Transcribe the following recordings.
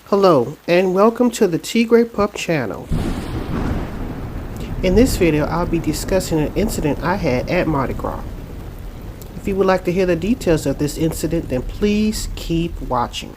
Hello and welcome to the Tigre.PUP channel. In this video I'll be discussing an incident I had at Mardi Gras. If you would like to hear the details of this incident, then please keep watching.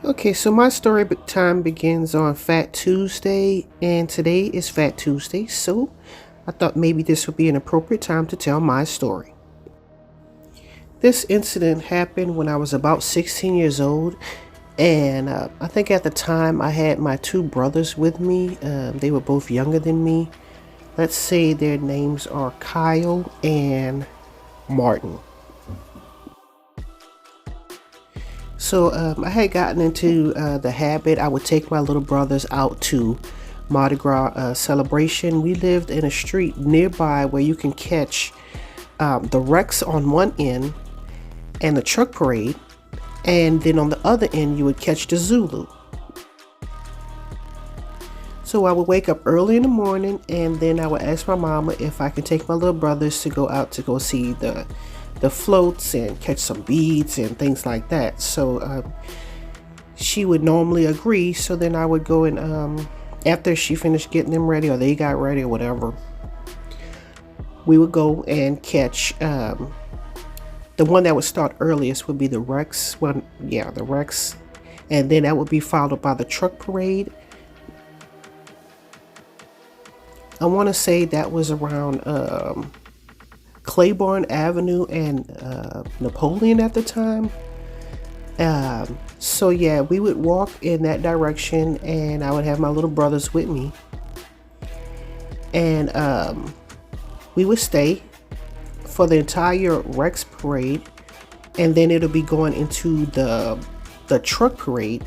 Okay, so my story time begins on Fat Tuesday, and today is Fat Tuesday, so I thought maybe this would be an appropriate time to tell my story. This incident happened when I was about 16 years old, and I think at the time I had my two brothers with me. They were both younger than me. Let's say their names are Kyle and Martin. So I had gotten into the habit. I would take my little brothers out to Mardi Gras celebration. We lived in a street nearby where you can catch the Rex on one end and the truck parade, and then on the other end you would catch the Zulu. So I would wake up early in the morning, and then I would ask my mama if I could take my little brothers to go out to go see the floats and catch some beads and things like that. So she would normally agree. So then I would go and after she finished getting them ready, or they got ready or whatever, we would go and catch the one that would start earliest would be the Rex one. Yeah, the Rex, and then that would be followed by the truck parade. I want to say that was around Claiborne Avenue and Napoleon at the time. So yeah, we would walk in that direction, and I would have my little brothers with me, and we would stay for the entire Rex parade, and then it'll be going into the truck parade,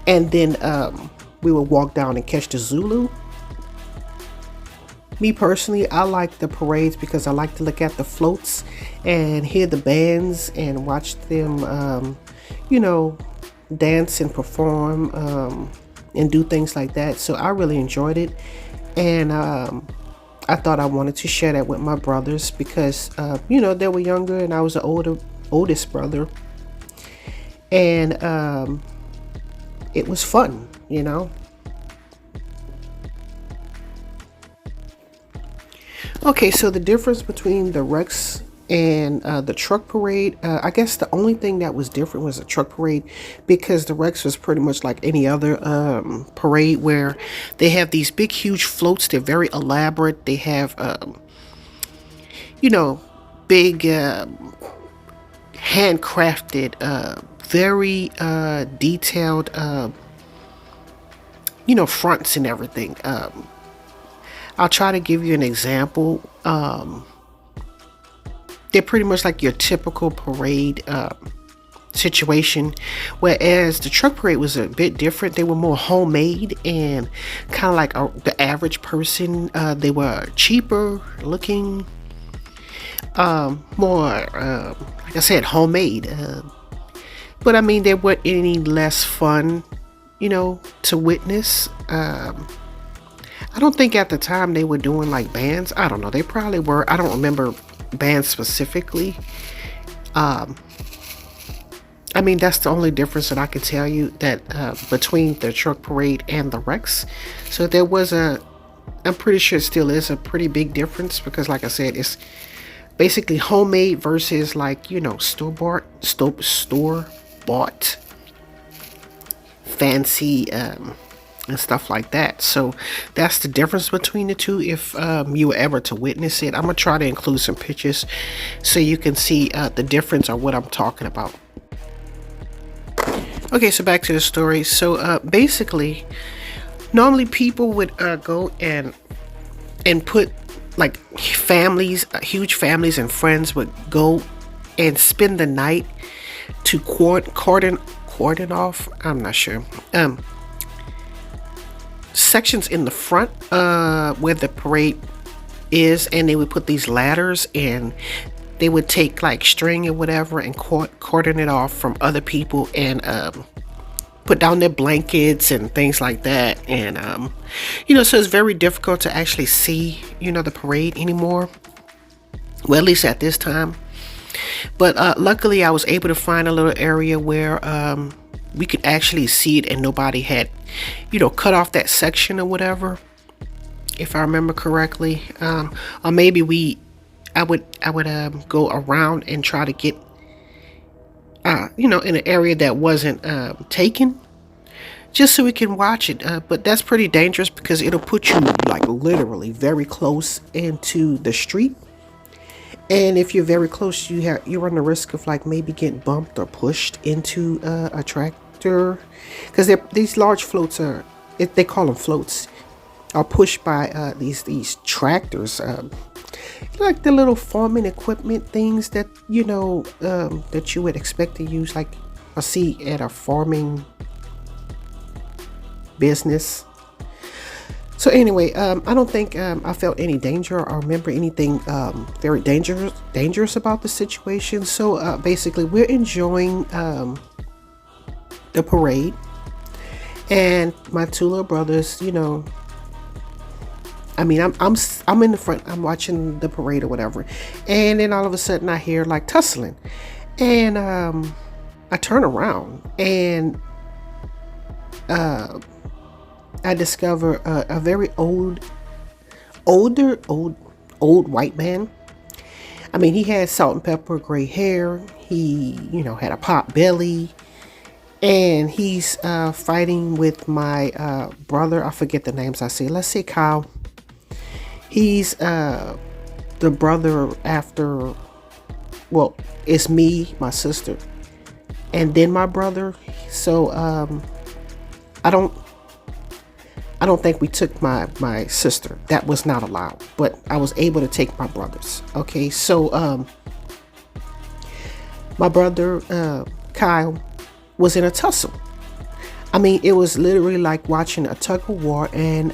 and then we would walk down and catch the Zulu. Me personally, I like the parades because I like to look at the floats and hear the bands and watch them, dance and perform and do things like that. So I really enjoyed it, and I thought I wanted to share that with my brothers because, they were younger and I was the oldest brother, and it was fun, Okay, so the difference between the Rex and the truck parade, I guess the only thing that was different was the truck parade, because the Rex was pretty much like any other parade where they have these big, huge floats. They're very elaborate. They have, big handcrafted, very detailed, fronts and everything. I'll try to give you an example. They're pretty much like your typical parade situation, whereas the truck parade was a bit different. They were more homemade and kind of like the average person. They were cheaper looking, more, like I said, homemade. But I mean, they weren't any less fun, to witness. I don't think at the time they were doing like bands. I don't know. They probably were. I don't remember bands specifically. I mean, that's the only difference that I can tell you that between the truck parade and the Rex. So there was I'm pretty sure it still is a pretty big difference, because like I said, it's basically homemade versus like, store-bought fancy and stuff like that. So that's the difference between the two. If you were ever to witness it, I'm gonna try to include some pictures so you can see the difference or what I'm talking about. Okay, so back to the story. So basically, normally people would go and put like families, huge families and friends would go and spend the night to cordon off, I'm not sure, sections in the front where the parade is, and they would put these ladders, and they would take like string or whatever and cordon it off from other people, and put down their blankets and things like that. And so it's very difficult to actually see the parade anymore, well, at least at this time. But luckily I was able to find a little area where we could actually see it, and nobody had cut off that section or whatever, if I remember correctly. Or maybe I would go around and try to get in an area that wasn't taken, just so we can watch it. But that's pretty dangerous because it'll put you like literally very close into the street. And if you're very close, you run the risk of like maybe getting bumped or pushed into a tractor, because these large floats they call them floats, are pushed by these tractors, like the little farming equipment things that that you would expect to use, like or see at a farming business. So anyway, I don't think I felt any danger or remember anything very dangerous about the situation. So basically, we're enjoying the parade, and my two little brothers, I mean, I'm in the front, I'm watching the parade or whatever, and then all of a sudden I hear like tussling, and I turn around, and I discover a very old white man. I mean, he had salt and pepper gray hair. He, had a pot belly, and he's fighting with my brother. I forget the names. Let's say Kyle. He's the brother after. Well, it's me, my sister, and then my brother. So I don't think we took my sister. That was not allowed. But I was able to take my brothers. Okay, so my brother Kyle was in a tussle. I mean, it was literally like watching a tug of war. And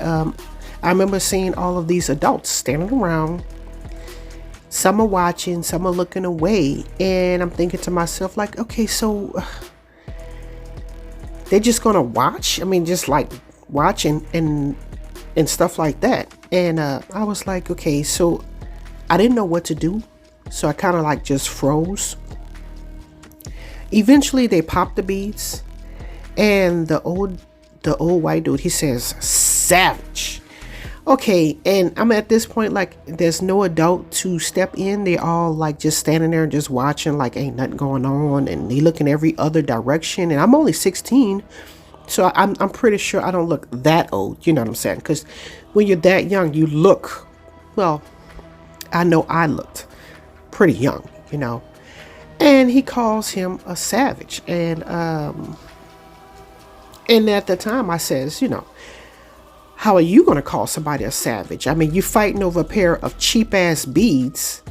I remember seeing all of these adults standing around. Some are watching, some are looking away. And I'm thinking to myself, like, okay, so they're just gonna watch? I mean, just like watching and stuff like that. And I was like, okay, so I didn't know what to do, so I kind of like just froze. Eventually they popped the beads, and the old white dude, he says savage. Okay, and I'm at this point like there's no adult to step in. They all like just standing there and just watching, like ain't nothing going on, and they look in every other direction. And I'm only 16, so I'm pretty sure I don't look that old, you know what I'm saying? Because when you're that young, you look, well, I know I looked pretty young, And he calls him a savage. And at the time I says, how are you going to call somebody a savage? I mean, you fighting over a pair of cheap ass beads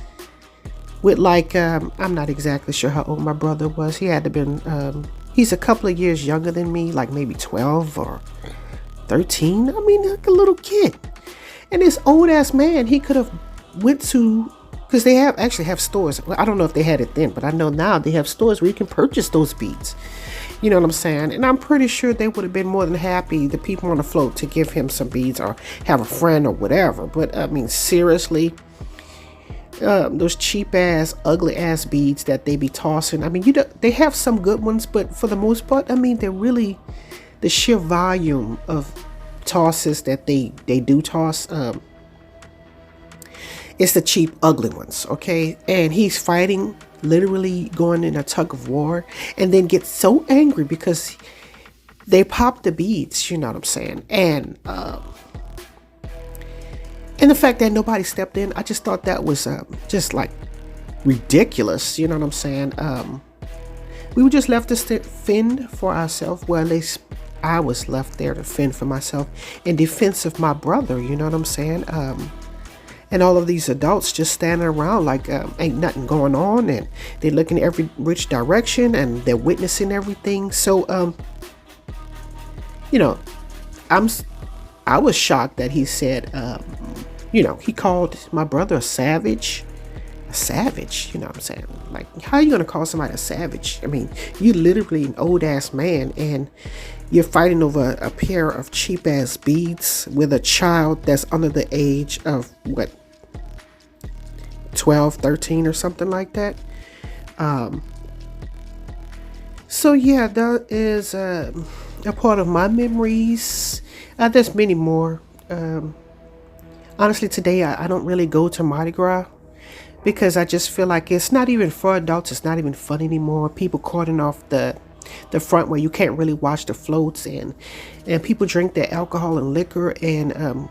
with like, I'm not exactly sure how old my brother was. He had to been, he's a couple of years younger than me, like maybe 12 or 13. I mean, like a little kid. And this old ass man, he could have went to, because they actually have stores. Well, I don't know if they had it then, but I know now they have stores where you can purchase those beads. You know what I'm saying? And I'm pretty sure they would have been more than happy, the people on the float, to give him some beads or have a friend or whatever. But I mean, seriously, those cheap ass, ugly ass beads that they be tossing. I mean, they have some good ones, but for the most part, I mean, they're really the sheer volume of tosses that they do toss. It's the cheap, ugly ones, okay? And he's fighting, literally going in a tug of war, and then gets so angry because they pop the beads, you know what I'm saying? And the fact that nobody stepped in, I just thought that was just like ridiculous, you know what I'm saying? We were just left to fend for ourselves. Well, at least I was left there to fend for myself in defense of my brother, you know what I'm saying? And all of these adults just standing around like ain't nothing going on, and they're looking every which direction, and they're witnessing everything. So I was shocked that he said he called my brother a savage, a savage. You know what I'm saying? Like, how are you gonna call somebody a savage? I mean, you literally an old ass man, and you're fighting over a pair of cheap ass beads with a child that's under the age of what, 12, 13 or something like that. So yeah, that is a part of my memories. There's many more. Honestly, today I don't really go to Mardi Gras because I just feel like it's not even for adults. It's not even fun anymore. People cordon off the front where you can't really watch the floats, and people drink their alcohol and liquor, and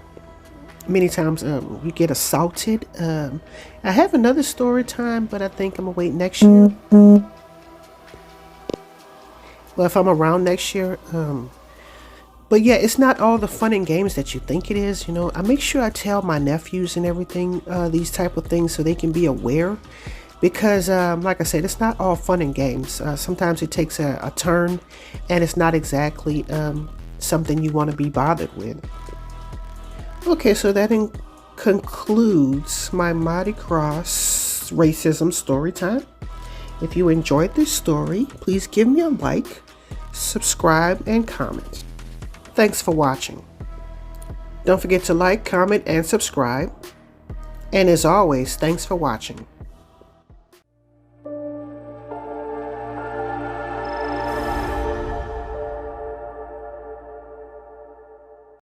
many times you get assaulted. I have another story time, but I think I'm gonna wait next year. Well, if I'm around next year. But yeah, it's not all the fun and games that you think it is. You know, I make sure I tell my nephews and everything these type of things so they can be aware. Because like I said, it's not all fun and games. Sometimes it takes a turn, and it's not exactly something you want to be bothered with. Okay, so that concludes my Mardi Gras racism story time. If you enjoyed this story, please give me a like, subscribe, and comment. Thanks for watching. Don't forget to like, comment, and subscribe. And as always, thanks for watching.